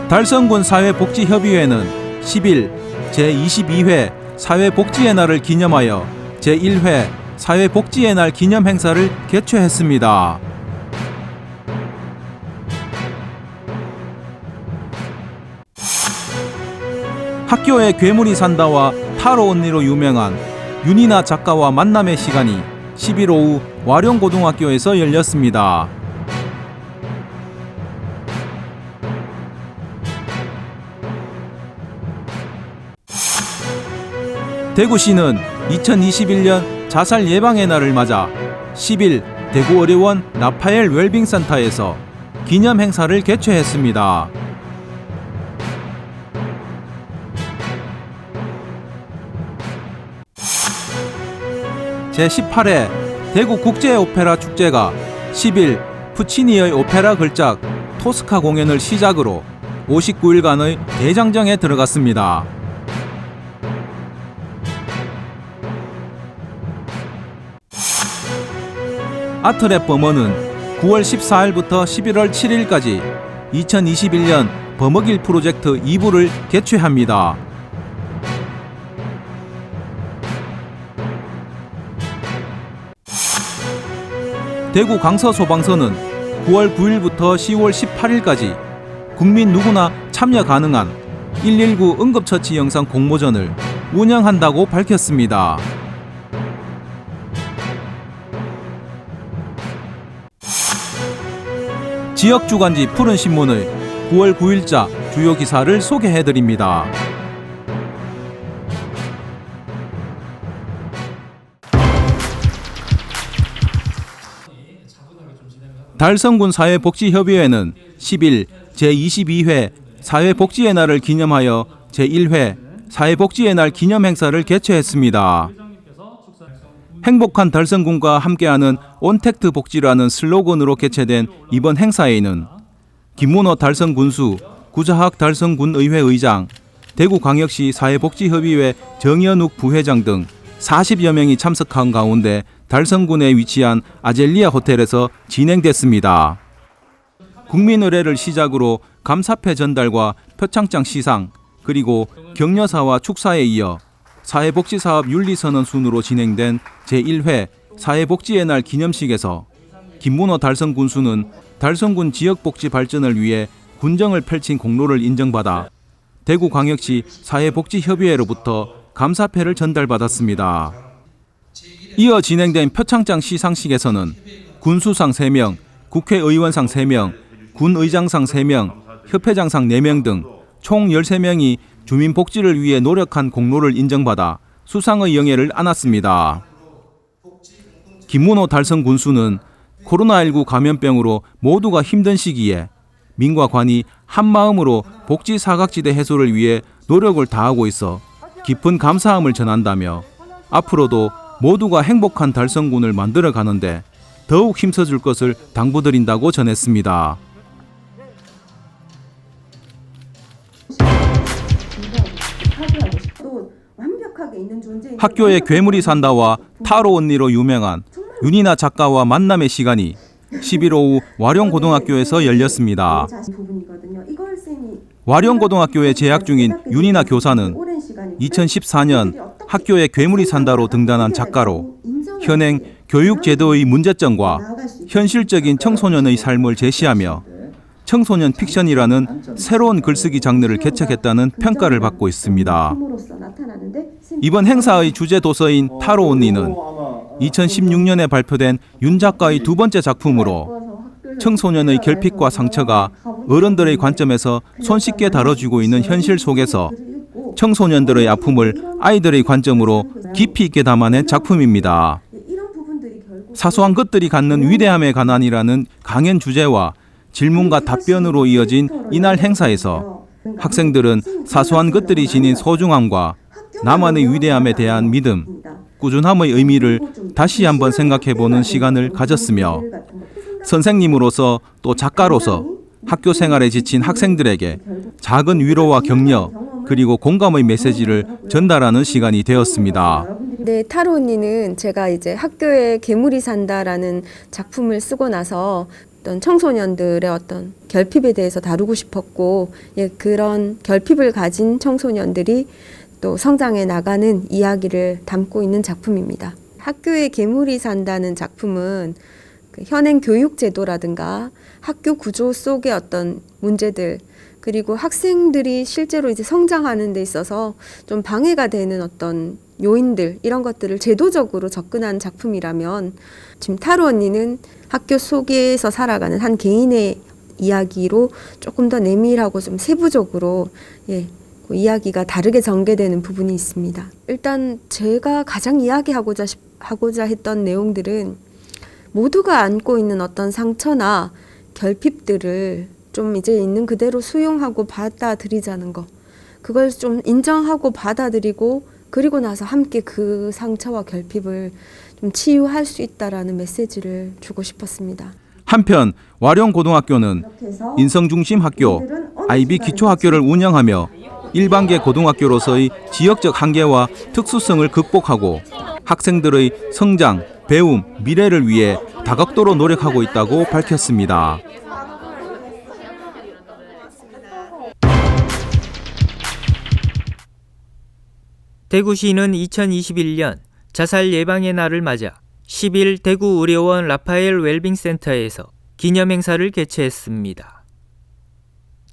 달성군 사회복지협의회는 10일 제22회 사회복지의 날을 기념하여 제1회 사회복지의 날 기념행사를 개최했습니다. 학교에 괴물이 산다와 타로 언니로 유명한 윤이나 작가와 만남의 시간이 10일 오후 와룡고등학교에서 열렸습니다. 대구시는 2021년 자살 예방의 날을 맞아 10일 대구의료원 라파엘 웰빙센터에서 기념 행사를 개최했습니다. 제18회 대구국제오페라 축제가 10일 푸치니의 오페라 걸작 토스카 공연을 시작으로 59일간의 대장정에 들어갔습니다. 아트랩 범어는 9월 14일부터 11월 7일까지 2021년 범어길 프로젝트 2부를 개최합니다. 대구 강서소방서는 9월 9일부터 10월 18일까지 국민 누구나 참여 가능한 119 응급처치 영상 공모전을 운영한다고 밝혔습니다. 지역주간지 푸른신문의 9월 9일자 주요 기사를 소개해드립니다. 달성군 사회복지협의회는 10일 제22회 사회복지의 날을 기념하여 제1회 사회복지의 날 기념행사를 개최했습니다. 행복한 달성군과 함께하는 온택트 복지라는 슬로건으로 개최된 이번 행사에는 김문호 달성군수, 구자학 달성군의회 의장, 대구광역시 사회복지협의회 정연욱 부회장 등 40여 명이 참석한 가운데 달성군에 위치한 아젤리아 호텔에서 진행됐습니다. 국민의례를 시작으로 감사패 전달과 표창장 시상, 그리고 격려사와 축사에 이어 사회복지사업 윤리선언 순으로 진행된 제1회 사회복지의 날 기념식에서 김문호 달성군수는 달성군 지역복지 발전을 위해 군정을 펼친 공로를 인정받아 대구광역시 사회복지협의회로부터 감사패를 전달받았습니다. 이어 진행된 표창장 시상식에서는 군수상 3명, 국회의원상 3명, 군의장상 3명, 협회장상 4명 등 총 13명이 주민복지를 위해 노력한 공로를 인정받아 수상의 영예를 안았습니다. 김문호 달성군수는 코로나19 감염병으로 모두가 힘든 시기에 민과 관이 한마음으로 복지 사각지대 해소를 위해 노력을 다하고 있어 깊은 감사함을 전한다며 앞으로도 모두가 행복한 달성군을 만들어 가는데 더욱 힘써줄 것을 당부드린다고 전했습니다. 학교에 괴물이 산다와 타로 언니로 유명한 윤이나 작가와 만남의 시간이 10일 오후 와룡고등학교에서 열렸습니다. 와룡고등학교에 재학 중인 윤이나 교사는 2014년 학교에 괴물이 산다로 등단한 작가로 현행 교육제도의 문제점과 현실적인 청소년의 삶을 제시하며 청소년 픽션이라는 새로운 글쓰기 장르를 개척했다는 평가를 받고 있습니다. 이번 행사의 주제 도서인 타로 언니는 2016년에 발표된 윤 작가의 두 번째 작품으로 청소년의 결핍과 상처가 어른들의 관점에서 손쉽게 다뤄지고 있는 현실 속에서 청소년들의 아픔을 아이들의 관점으로 깊이 있게 담아낸 작품입니다. 사소한 것들이 갖는 위대함에 관한이라는 강연 주제와 질문과 답변으로 이어진 이날 행사에서 학생들은 사소한 것들이 지닌 소중함과 나만의 위대함에 대한 믿음, 꾸준함의 의미를 다시 한번 생각해보는 시간을 가졌으며 선생님으로서 또 작가로서 학교 생활에 지친 학생들에게 작은 위로와 격려 그리고 공감의 메시지를 전달하는 시간이 되었습니다. 네, 타로 언니는 제가 이제 학교에 괴물이 산다라는 작품을 쓰고 나서 어떤 청소년들의 어떤 결핍에 대해서 다루고 싶었고, 예, 그런 결핍을 가진 청소년들이 또 성장해 나가는 이야기를 담고 있는 작품입니다. 학교에 괴물이 산다는 작품은 그 현행 교육 제도라든가 학교 구조 속의 어떤 문제들, 그리고 학생들이 실제로 이제 성장하는 데 있어서 좀 방해가 되는 어떤 요인들, 이런 것들을 제도적으로 접근한 작품이라면, 지금 타로 언니는 학교 속에서 살아가는 한 개인의 이야기로 조금 더 내밀하고 좀 세부적으로, 예, 그 이야기가 다르게 전개되는 부분이 있습니다. 일단 제가 가장 이야기하고자 했던 내용들은 모두가 안고 있는 어떤 상처나 결핍들을 좀 이제 있는 그대로 수용하고 받아들이자는 거, 그걸 좀 인정하고 받아들이고 그리고 나서 함께 그 상처와 결핍을 좀 치유할 수 있다라는 메시지를 주고 싶었습니다. 한편 와룡고등학교는 인성중심 학교, IB 기초학교를 운영하며 일반계 고등학교로서의 지역적 한계와 특수성을 극복하고 학생들의 성장, 배움, 미래를 위해 다각도로 노력하고 있다고 밝혔습니다. 대구시는 2021년 자살 예방의 날을 맞아 10일 대구의료원 라파엘 웰빙센터에서 기념행사를 개최했습니다.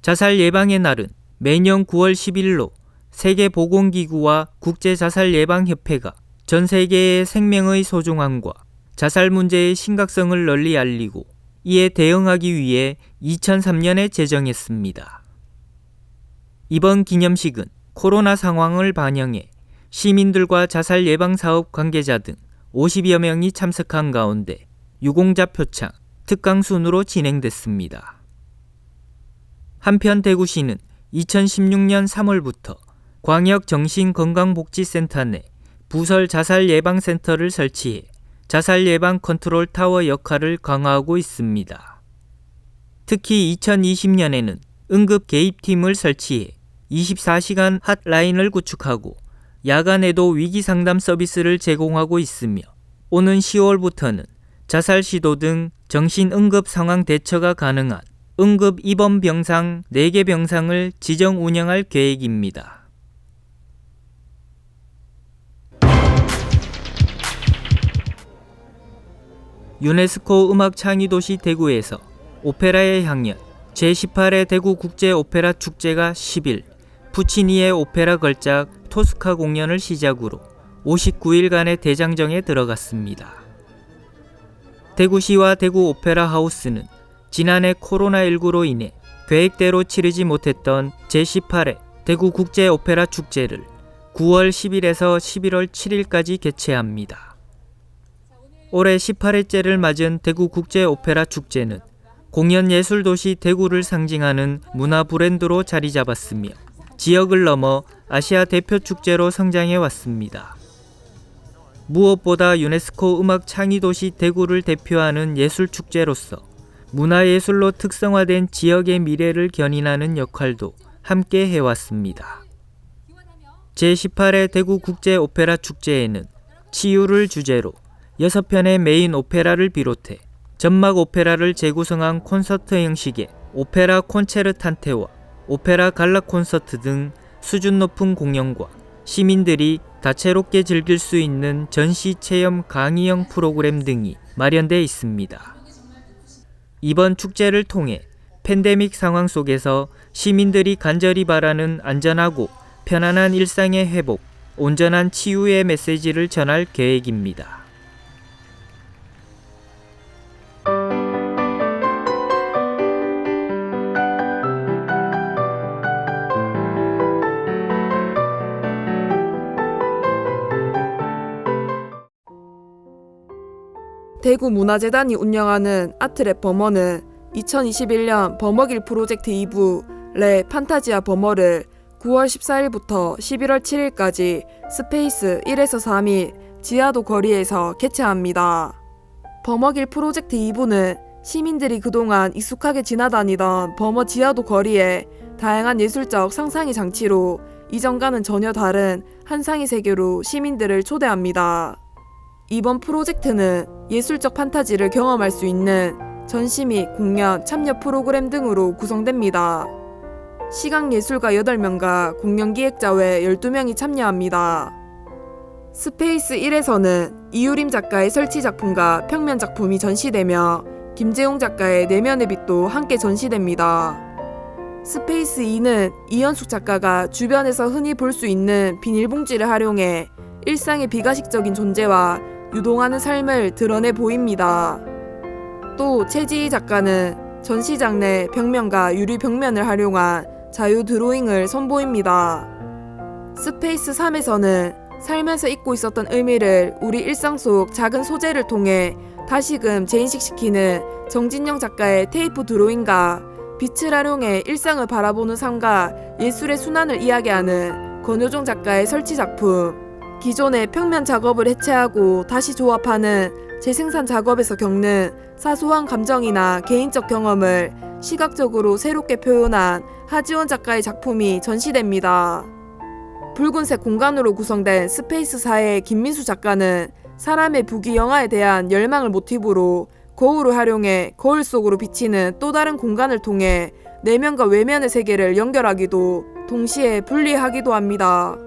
자살 예방의 날은 매년 9월 10일로 세계보건기구와 국제자살예방협회가 전 세계의 생명의 소중함과 자살 문제의 심각성을 널리 알리고 이에 대응하기 위해 2003년에 제정했습니다. 이번 기념식은 코로나 상황을 반영해 시민들과 자살 예방 사업 관계자 등 50여 명이 참석한 가운데 유공자 표창, 특강 순으로 진행됐습니다. 한편 대구시는 2016년 3월부터 광역정신건강복지센터 내 부설 자살예방센터를 설치해 자살예방 컨트롤 타워 역할을 강화하고 있습니다. 특히 2020년에는 응급 개입팀을 설치해 24시간 핫라인을 구축하고 야간에도 위기상담 서비스를 제공하고 있으며 오는 10월부터는 자살 시도 등 정신응급 상황 대처가 가능한 응급 입원 병상 4개 병상을 지정 운영할 계획입니다. 유네스코 음악창의도시 대구에서 오페라의 향연 제18회 대구국제오페라 축제가 10일 푸치니의 오페라 걸작 토스카 공연을 시작으로 59일간의 대장정에 들어갔습니다. 대구시와 대구 오페라 하우스는 지난해 코로나19로 인해 계획대로 치르지 못했던 제18회 대구국제오페라 축제를 9월 10일에서 11월 7일까지 개최합니다. 올해 18회째를 맞은 대구국제오페라 축제는 공연예술도시 대구를 상징하는 문화 브랜드로 자리 잡았으며 지역을 넘어 아시아 대표 축제로 성장해 왔습니다. 무엇보다 유네스코 음악 창의도시 대구를 대표하는 예술축제로서 문화예술로 특성화된 지역의 미래를 견인하는 역할도 함께 해왔습니다. 제18회 대구국제오페라 축제에는 치유를 주제로 6편의 메인 오페라를 비롯해 전막 오페라를 재구성한 콘서트 형식의 오페라 콘체르탄테와 오페라 갈라 콘서트 등 수준 높은 공연과 시민들이 다채롭게 즐길 수 있는 전시 체험 강의형 프로그램 등이 마련돼 있습니다. 이번 축제를 통해 팬데믹 상황 속에서 시민들이 간절히 바라는 안전하고 편안한 일상의 회복, 온전한 치유의 메시지를 전할 계획입니다. 대구문화재단이 운영하는 아트랩 버머는 2021년 버머길 프로젝트 2부 레 판타지아 버머를 9월 14일부터 11월 7일까지 스페이스 1에서 3일 지하도 거리에서 개최합니다. 버머길 프로젝트 2부는 시민들이 그동안 익숙하게 지나다니던 범어 지하도 거리에 다양한 예술적 상상의 장치로 이전과는 전혀 다른 한상의 세계로 시민들을 초대합니다. 이번 프로젝트는 예술적 판타지를 경험할 수 있는 전시 및 공연, 참여 프로그램 등으로 구성됩니다. 시각예술가 8명과 공연기획자 외 12명이 참여합니다. 스페이스 1에서는 이유림 작가의 설치 작품과 평면 작품이 전시되며 김재용 작가의 내면의 빛도 함께 전시됩니다. 스페이스 2는 이현숙 작가가 주변에서 흔히 볼 수 있는 비닐봉지를 활용해 일상의 비가식적인 존재와 유동하는 삶을 드러내 보입니다. 또 최지희 작가는 전시장 내 벽면과 유리 벽면을 활용한 자유 드로잉을 선보입니다. 스페이스 3에서는 살면서 잊고 있었던 의미를 우리 일상 속 작은 소재를 통해 다시금 재인식시키는 정진영 작가의 테이프 드로잉과 빛을 활용해 일상을 바라보는 삶과 예술의 순환을 이야기하는 권효정 작가의 설치 작품, 기존의 평면 작업을 해체하고 다시 조합하는 재생산 작업에서 겪는 사소한 감정이나 개인적 경험을 시각적으로 새롭게 표현한 하지원 작가의 작품이 전시됩니다. 붉은색 공간으로 구성된 스페이스 4의 김민수 작가는 사람의 부귀 영화에 대한 열망을 모티브로 거울을 활용해 거울 속으로 비치는 또 다른 공간을 통해 내면과 외면의 세계를 연결하기도 동시에 분리하기도 합니다.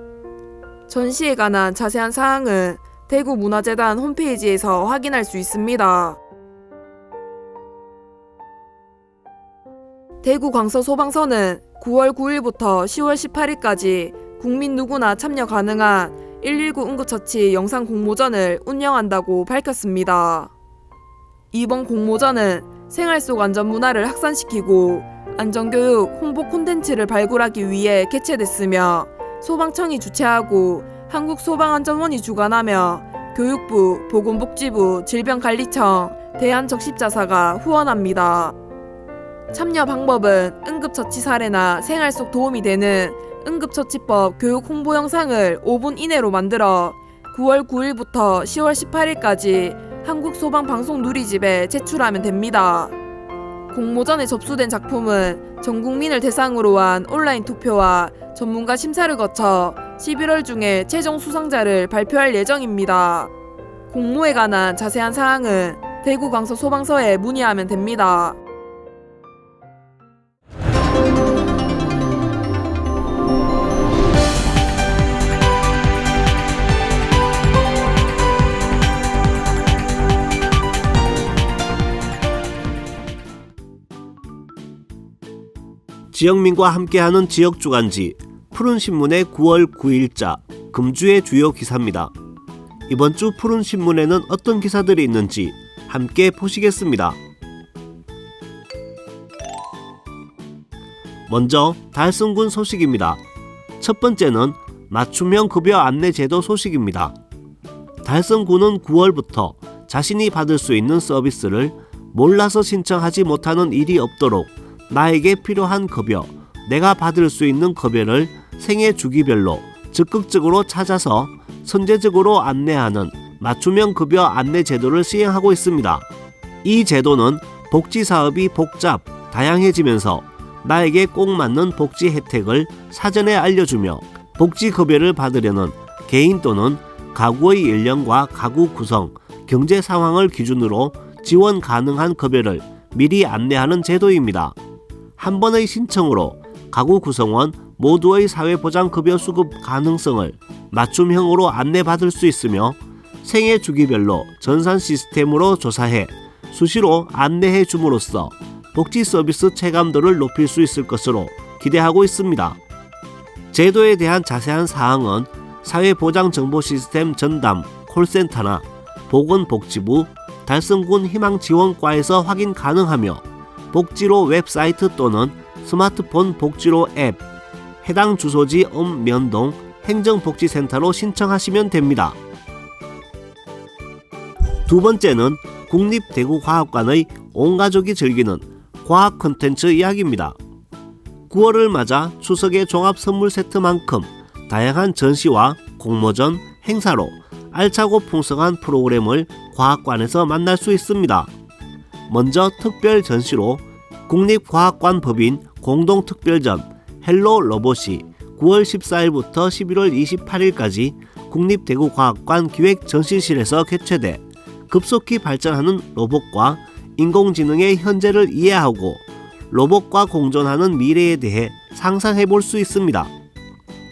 전시에 관한 자세한 사항은 대구문화재단 홈페이지에서 확인할 수 있습니다. 대구광서소방서는 9월 9일부터 10월 18일까지 국민 누구나 참여 가능한 119 응급처치 영상 공모전을 운영한다고 밝혔습니다. 이번 공모전은 생활 속 안전문화를 확산시키고 안전교육 홍보 콘텐츠를 발굴하기 위해 개최됐으며 소방청이 주최하고 한국소방안전원이 주관하며 교육부, 보건복지부, 질병관리청, 대한적십자사가 후원합니다. 참여 방법은 응급처치 사례나 생활 속 도움이 되는 응급처치법 교육 홍보 영상을 5분 이내로 만들어 9월 9일부터 10월 18일까지 한국소방방송 누리집에 제출하면 됩니다. 공모전에 접수된 작품은 전 국민을 대상으로 한 온라인 투표와 전문가 심사를 거쳐 11월 중에 최종 수상자를 발표할 예정입니다. 공모에 관한 자세한 사항은 대구광서소방서에 문의하면 됩니다. 지역민과 함께하는 지역주간지 푸른신문의 9월 9일자 금주의 주요 기사입니다. 이번 주 푸른신문에는 어떤 기사들이 있는지 함께 보시겠습니다. 먼저 달성군 소식입니다. 첫 번째는 맞춤형 급여 안내 제도 소식입니다. 달성군은 9월부터 자신이 받을 수 있는 서비스를 몰라서 신청하지 못하는 일이 없도록 나에게 필요한 급여, 내가 받을 수 있는 급여를 생애 주기별로 적극적으로 찾아서 선제적으로 안내하는 맞춤형 급여 안내 제도를 시행하고 있습니다. 이 제도는 복지 사업이 복잡, 다양해지면서 나에게 꼭 맞는 복지 혜택을 사전에 알려주며 복지 급여를 받으려는 개인 또는 가구의 연령과 가구 구성, 경제 상황을 기준으로 지원 가능한 급여를 미리 안내하는 제도입니다. 한 번의 신청으로 가구 구성원 모두의 사회보장급여 수급 가능성을 맞춤형으로 안내받을 수 있으며 생애 주기별로 전산 시스템으로 조사해 수시로 안내해 줌으로써 복지 서비스 체감도를 높일 수 있을 것으로 기대하고 있습니다. 제도에 대한 자세한 사항은 사회보장정보시스템 전담 콜센터나 보건복지부 달성군 희망지원과에서 확인 가능하며 복지로 웹사이트 또는 스마트폰 복지로 앱, 해당 주소지 읍면동 행정복지센터로 신청하시면 됩니다. 두 번째는 국립대구과학관의 온 가족이 즐기는 과학 콘텐츠 이야기입니다. 9월을 맞아 추석의 종합 선물 세트만큼 다양한 전시와 공모전, 행사로 알차고 풍성한 프로그램을 과학관에서 만날 수 있습니다. 먼저 특별 전시로 국립과학관 법인 공동특별전 헬로 로봇이 9월 14일부터 11월 28일까지 국립대구과학관 기획전시실에서 개최돼 급속히 발전하는 로봇과 인공지능의 현재를 이해하고 로봇과 공존하는 미래에 대해 상상해 볼 수 있습니다.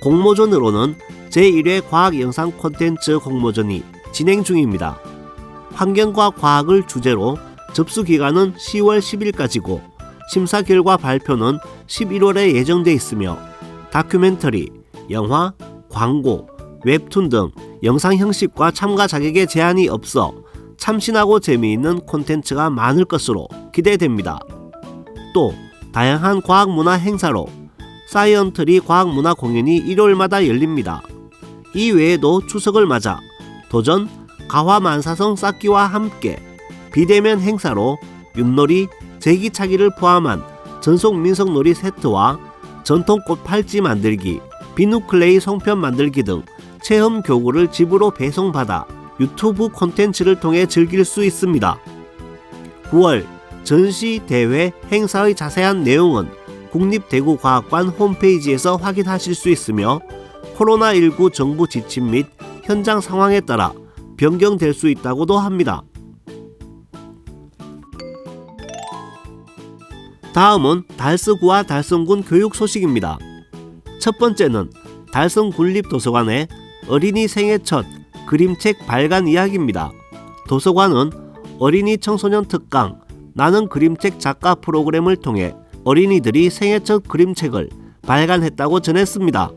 공모전으로는 제1회 과학영상 콘텐츠 공모전이 진행 중입니다. 환경과 과학을 주제로 접수 기간은 10월 10일까지고 심사 결과 발표는 11월에 예정돼 있으며 다큐멘터리, 영화, 광고, 웹툰 등 영상 형식과 참가 자격에 제한이 없어 참신하고 재미있는 콘텐츠가 많을 것으로 기대됩니다. 또 다양한 과학문화 행사로 사이언트리 과학문화 공연이 일요일마다 열립니다. 이 외에도 추석을 맞아 도전 가화만사성 쌓기와 함께 비대면 행사로 윷놀이, 제기차기를 포함한 전속 민속놀이 세트와 전통꽃 팔찌 만들기, 비누클레이 송편 만들기 등 체험 교구를 집으로 배송받아 유튜브 콘텐츠를 통해 즐길 수 있습니다. 9월 전시, 대회, 행사의 자세한 내용은 국립대구과학관 홈페이지에서 확인하실 수 있으며 코로나19 정부 지침 및 현장 상황에 따라 변경될 수 있다고도 합니다. 다음은 달서구와 달성군 교육 소식입니다. 첫 번째는 달성군립도서관의 어린이 생애 첫 그림책 발간 이야기입니다. 도서관은 어린이 청소년 특강 나는 그림책 작가 프로그램을 통해 어린이들이 생애 첫 그림책을 발간했다고 전했습니다.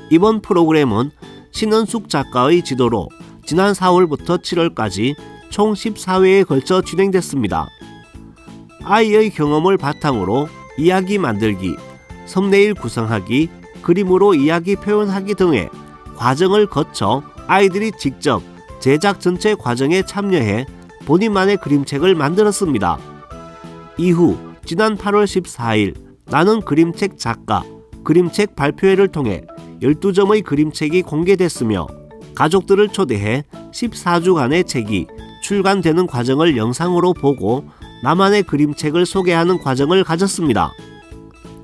이번 프로그램은 신은숙 작가의 지도로 지난 4월부터 7월까지 총 14회에 걸쳐 진행됐습니다. 아이의 경험을 바탕으로 이야기 만들기, 썸네일 구성하기, 그림으로 이야기 표현하기 등의 과정을 거쳐 아이들이 직접 제작 전체 과정에 참여해 본인만의 그림책을 만들었습니다. 이후 지난 8월 14일 나는 그림책 작가 그림책 발표회를 통해 12점의 그림책이 공개됐으며 가족들을 초대해 14주간의 책이 출간되는 과정을 영상으로 보고 나만의 그림책을 소개하는 과정을 가졌습니다.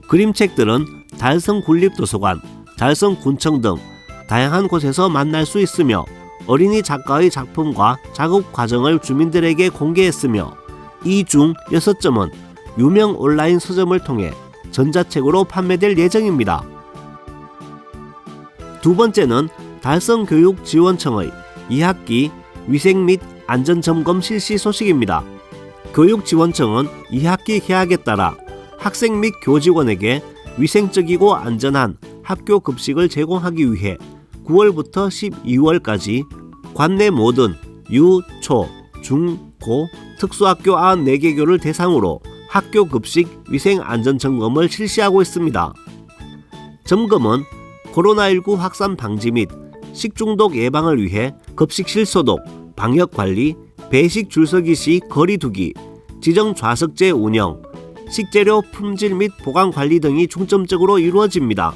그림책들은 달성군립도서관, 달성군청 등 다양한 곳에서 만날 수 있으며 어린이 작가의 작품과 작업 과정을 주민들에게 공개했으며 이 중 6점은 유명 온라인 서점을 통해 전자책으로 판매될 예정입니다. 두 번째는 달성교육지원청의 2학기 위생 및 안전점검 실시 소식입니다. 교육지원청은 2학기 개학에 따라 학생 및 교직원에게 위생적이고 안전한 학교 급식을 제공하기 위해 9월부터 12월까지 관내 모든 유, 초, 중, 고, 특수학교 94개교를 대상으로 학교 급식 위생안전점검을 실시하고 있습니다. 점검은 코로나19 확산 방지 및 식중독 예방을 위해 급식실 소독, 방역관리, 배식 줄서기 시 거리 두기, 지정 좌석제 운영, 식재료 품질 및 보관 관리 등이 중점적으로 이루어집니다.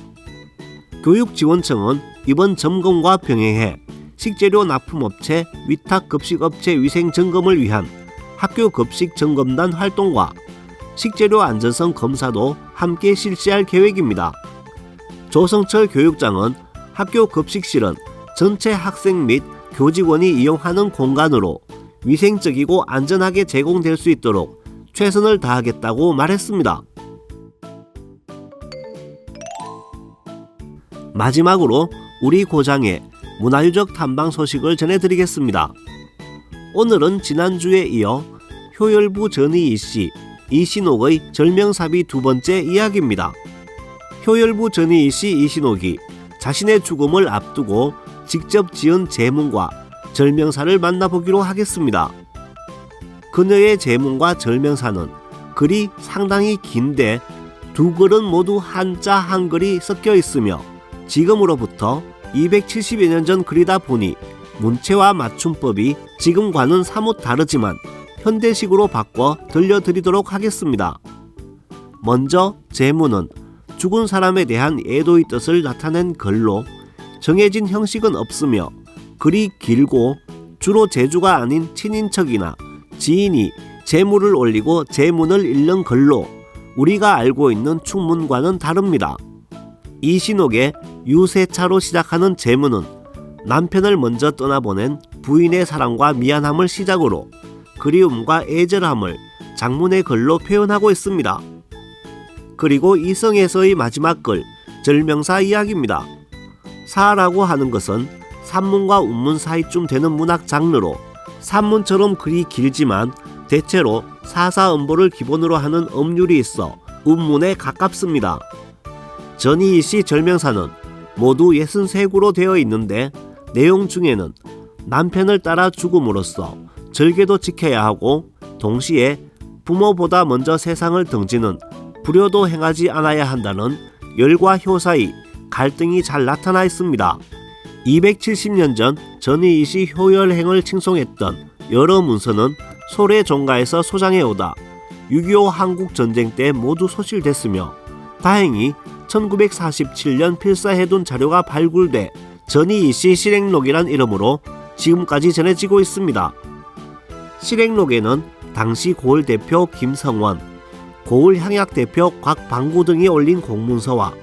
교육지원청은 이번 점검과 병행해 식재료 납품업체, 위탁급식업체 위생점검을 위한 학교 급식 점검단 활동과 식재료 안전성 검사도 함께 실시할 계획입니다. 조성철 교육장은 학교 급식실은 전체 학생 및 교직원이 이용하는 공간으로 위생적이고 안전하게 제공될 수 있도록 최선을 다하겠다고 말했습니다. 마지막으로 우리 고장의 문화유적 탐방 소식을 전해드리겠습니다. 오늘은 지난주에 이어 효열부 전의희 씨, 이신옥의 절명사비 두 번째 이야기입니다. 효열부 전의희 씨 이신옥이 자신의 죽음을 앞두고 직접 지은 제문과 절명사를 만나보기로 하겠습니다. 그녀의 제문과 절명사는 글이 상당히 긴데 두 글은 모두 한자 한글이 섞여 있으며 지금으로부터 270여 년 전 글이다 보니 문체와 맞춤법이 지금과는 사뭇 다르지만 현대식으로 바꿔 들려드리도록 하겠습니다. 먼저 제문은 죽은 사람에 대한 애도의 뜻을 나타낸 글로 정해진 형식은 없으며 글이 길고 주로 제주가 아닌 친인척이나 지인이 재물을 올리고 재문을 잃는 글로 우리가 알고 있는 축문과는 다릅니다. 이 신옥의 유세차로 시작하는 재문은 남편을 먼저 떠나보낸 부인의 사랑과 미안함을 시작으로 그리움과 애절함을 장문의 글로 표현하고 있습니다. 그리고 이 성에서의 마지막 글, 절명사 이야기입니다. 사라고 하는 것은 산문과 운문 사이쯤 되는 문학 장르로 산문처럼 글이 길지만 대체로 사사음보를 기본으로 하는 음률이 있어 운문에 가깝습니다. 전이이시 절명사는 모두 63구로 되어 있는데 내용 중에는 남편을 따라 죽음으로써 절개도 지켜야 하고 동시에 부모보다 먼저 세상을 등지는 불효도 행하지 않아야 한다는 열과 효사의 갈등이 잘 나타나 있습니다. 270년 전 전이이시 효열행을 칭송했던 여러 문서는 소래 종가에서 소장해오다 6.25 한국전쟁 때 모두 소실됐으며 다행히 1947년 필사해둔 자료가 발굴돼 전이이시 실행록이란 이름으로 지금까지 전해지고 있습니다. 실행록에는 당시 고을 대표 김성원, 고을 향약 대표 곽방구 등이 올린 공문서와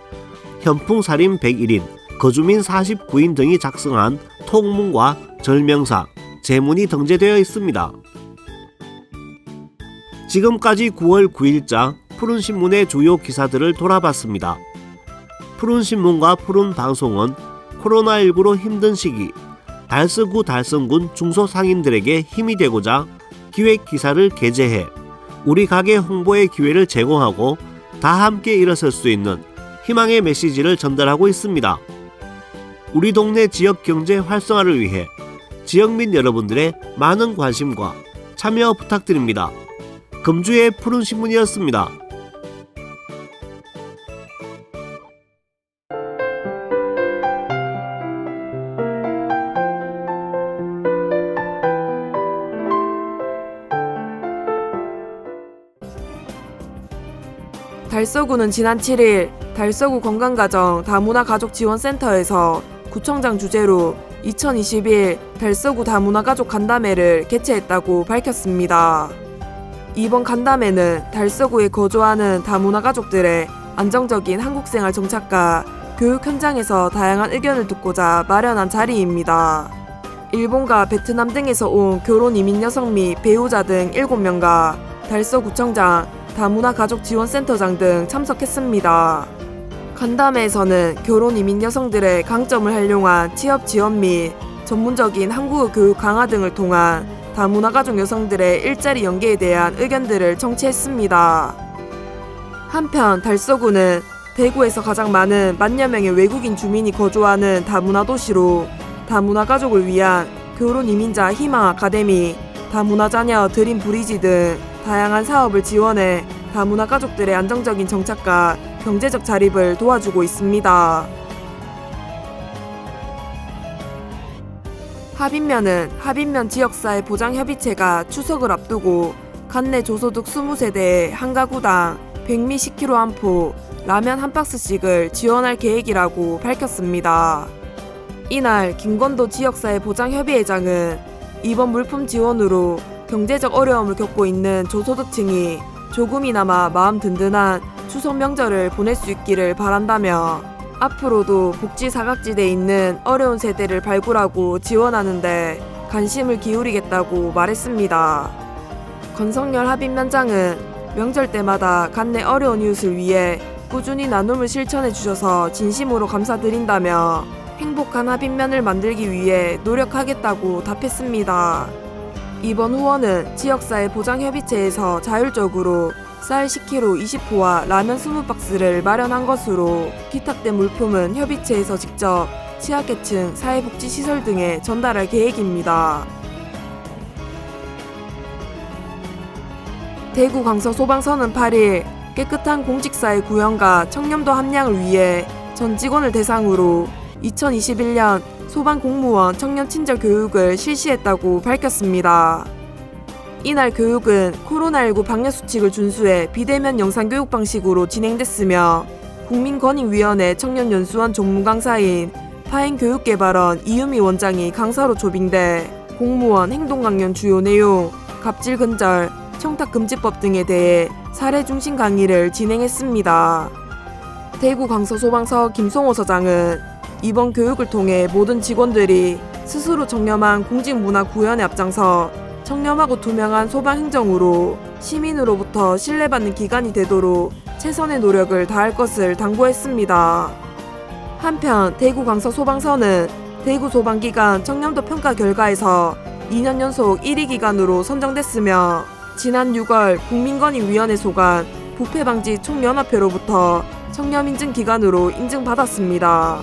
현풍살인 101인, 거주민 49인 등이 작성한 통문과 절명사, 제문이 등재되어 있습니다. 지금까지 9월 9일자 푸른신문의 주요 기사들을 돌아봤습니다. 푸른신문과 푸른방송은 코로나19로 힘든 시기 달서구 달성군 중소상인들에게 힘이 되고자 기획기사를 게재해 우리 가게 홍보의 기회를 제공하고 다 함께 일어설 수 있는 희망의 메시지를 전달하고 있습니다. 우리 동네 지역 경제 활성화를 위해 지역민 여러분들의 많은 관심과 참여 부탁드립니다. 금주의 푸른신문이었습니다. 달서구는 지난 7일 달서구 건강가정 다문화가족지원센터에서 구청장 주재로 2021 달서구 다문화가족 간담회를 개최했다고 밝혔습니다. 이번 간담회는 달서구에 거주하는 다문화가족들의 안정적인 한국생활 정착과 교육 현장에서 다양한 의견을 듣고자 마련한 자리입니다. 일본과 베트남 등에서 온 결혼 이민 여성 및 배우자 등 7명과 달서구청장, 다문화가족지원센터장 등 참석했습니다. 간담회에서는 결혼 이민 여성들의 강점을 활용한 취업 지원 및 전문적인 한국어 교육 강화 등을 통한 다문화가족 여성들의 일자리 연계에 대한 의견들을 청취했습니다. 한편 달서구는 대구에서 가장 많은 만여 명의 외국인 주민이 거주하는 다문화 도시로 다문화 가족을 위한 결혼 이민자 희망 아카데미, 다문화 자녀 드림 브리지 등 다양한 사업을 지원해 다문화 가족들의 안정적인 정착과 경제적 자립을 도와주고 있습니다. 합인면은 합인면 지역사회 보장협의체가 추석을 앞두고 관내 조소득 20세대에 한 가구당 백미 10kg 한 포, 라면 한 박스씩을 지원할 계획이라고 밝혔습니다. 이날 김건도 지역사회 보장협의회장은 이번 물품 지원으로 경제적 어려움을 겪고 있는 저소득층이 조금이나마 마음 든든한 추석 명절을 보낼 수 있기를 바란다며 앞으로도 복지 사각지대에 있는 어려운 세대를 발굴하고 지원하는데 관심을 기울이겠다고 말했습니다. 권성열 합인면장은 명절 때마다 관내 어려운 이웃을 위해 꾸준히 나눔을 실천해 주셔서 진심으로 감사드린다며 행복한 합인면을 만들기 위해 노력하겠다고 답했습니다. 이번 후원은 지역사회 보장협의체에서 자율적으로 쌀 10kg 20포와 라면 20박스를 마련한 것으로 기탁된 물품은 협의체에서 직접 취약계층 사회복지시설 등에 전달할 계획입니다. 대구 강서소방서는 8일 깨끗한 공직사회 구현과 청렴도 함량을 위해 전 직원을 대상으로 2021년 소방공무원 청년 친절 교육을 실시했다고 밝혔습니다. 이날 교육은 코로나19 방역수칙을 준수해 비대면 영상교육 방식으로 진행됐으며 국민권익위원회 청년연수원 전문강사인 파행교육개발원 이유미 원장이 강사로 초빙돼 공무원 행동강연 주요 내용, 갑질 근절, 청탁금지법 등에 대해 사례 중심 강의를 진행했습니다. 대구 강서소방서 김송호 서장은 이번 교육을 통해 모든 직원들이 스스로 청렴한 공직문화 구현에 앞장서 청렴하고 투명한 소방 행정으로 시민으로부터 신뢰받는 기관이 되도록 최선의 노력을 다할 것을 당부했습니다. 한편 대구 강서소방서는 대구 소방기관 청렴도 평가 결과에서 2년 연속 1위 기관으로 선정됐으며 지난 6월 국민권익위원회 소관 부패방지 총연합회로부터 청렴인증 기관으로 인증받았습니다.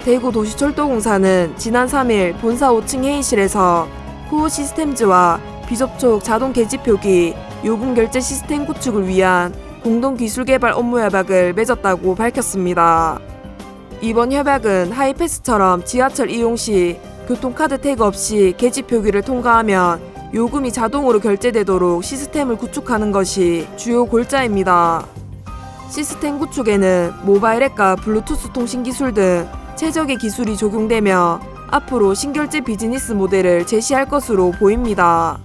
대구도시철도공사는 지난 3일 본사 5층 회의실에서 코어 시스템즈와 비접촉 자동 계집표기 요금 결제 시스템 구축을 위한 공동 기술 개발 업무 협약을 맺었다고 밝혔습니다. 이번 협약은 하이패스처럼 지하철 이용 시 교통카드 태그 없이 계집표기를 통과하면 요금이 자동으로 결제되도록 시스템을 구축하는 것이 주요 골자입니다. 시스템 구축에는 모바일 앱과 블루투스 통신 기술 등 최적의 기술이 적용되며 앞으로 신결제 비즈니스 모델을 제시할 것으로 보입니다.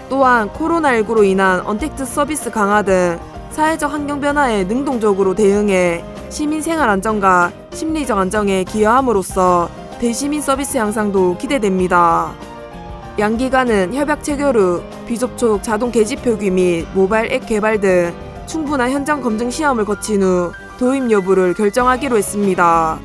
또한 코로나19로 인한 언택트 서비스 강화 등 사회적 환경 변화에 능동적으로 대응해 시민 생활 안정과 심리적 안정에 기여함으로써 대시민 서비스 향상도 기대됩니다. 양 기관은 협약 체결 후 비접촉 자동 계집표기 및 모바일 앱 개발 등 충분한 현장 검증 시험을 거친 후 도입 여부를 결정하기로 했습니다.